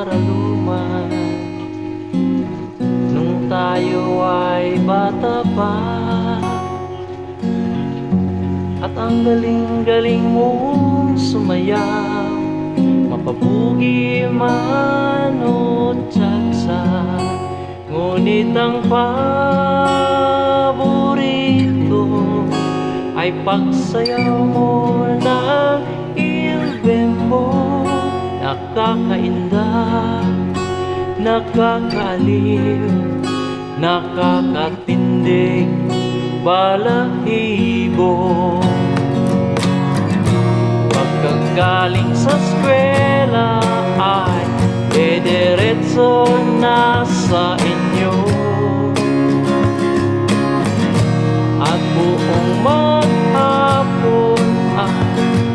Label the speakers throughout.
Speaker 1: maraluman nung tayo ay bata pa. At ang galing-galing mong sumayaw, mapabugi man o tiyaksa. Ngunit ang paborito ay pagsayaw mo ng Il Bembo. Nakakainda, nakakaaliw, nakakatindig, balahibo. Pagkagaling sa eskwela ay diretso na sa inyo, at buong maghapon ay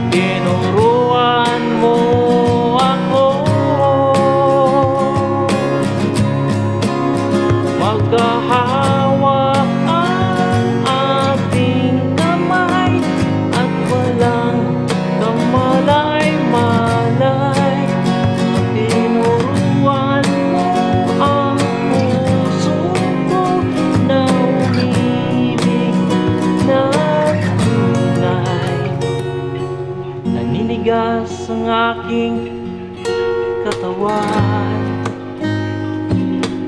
Speaker 1: tinuruan mo ako. Magkahawak ang ating kamay at walang kamalay-malay. Tinuruan mo ang puso ko na umibig na tunay. Naninigas ang aking katawan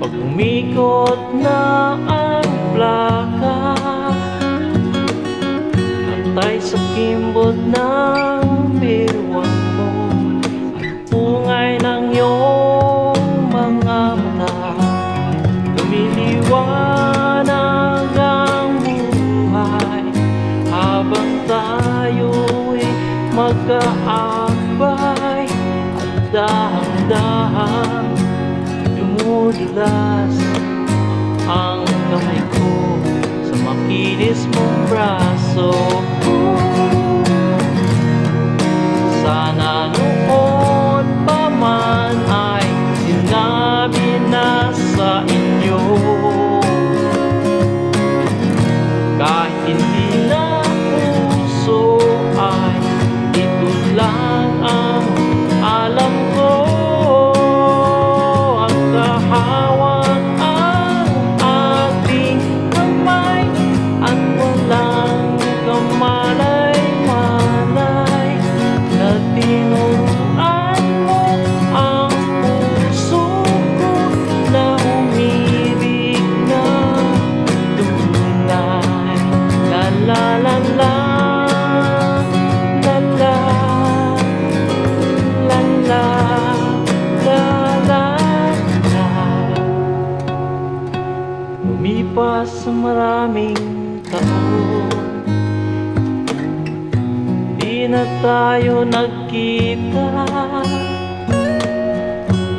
Speaker 1: pag umikot na ang plaka, antay sa kimbot ng biruan mo at pungay ng iyong mga mata. Lumiliwanag ang buhay habang tayo'y magkaakbay, at dahang-dahang dumudulas ang kamay ko sa makinis mong braso. Sana noon pa man ay sinabi na sa inyo, kahit hindi na puso ay ito lang ang alam ko. Hawak ang ating kamay at walang kamalay-malay, na tinuruan mo ang puso ko na umibig na tunay. La la la la, la la, la la, la la. Lumipas sa maraming taon, di na tayo nagkita.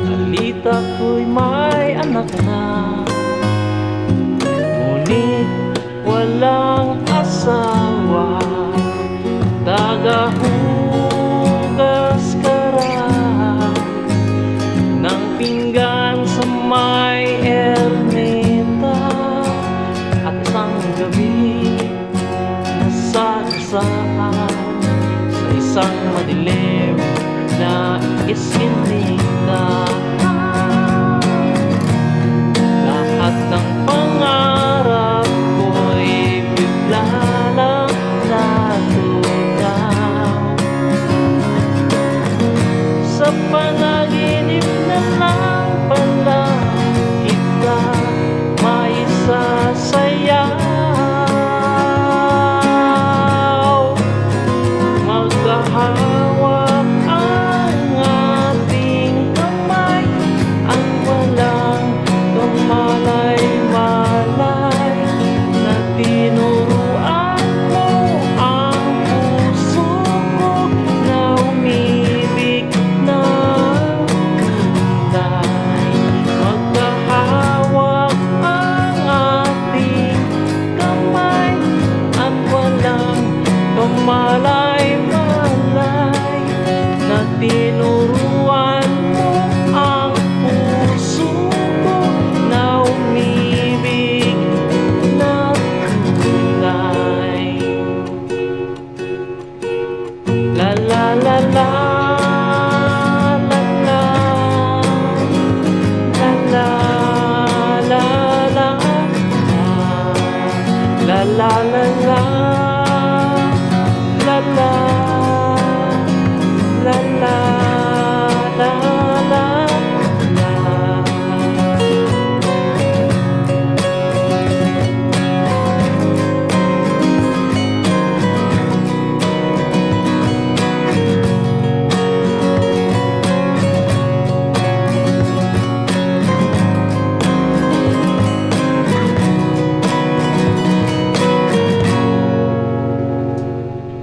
Speaker 1: Balita ko'y may anak na, ngunit walang asawa. Tagahugas ka raw ng pinggan sa may at isang gabi nasagasaan sa isang madilim na iskinita. la la la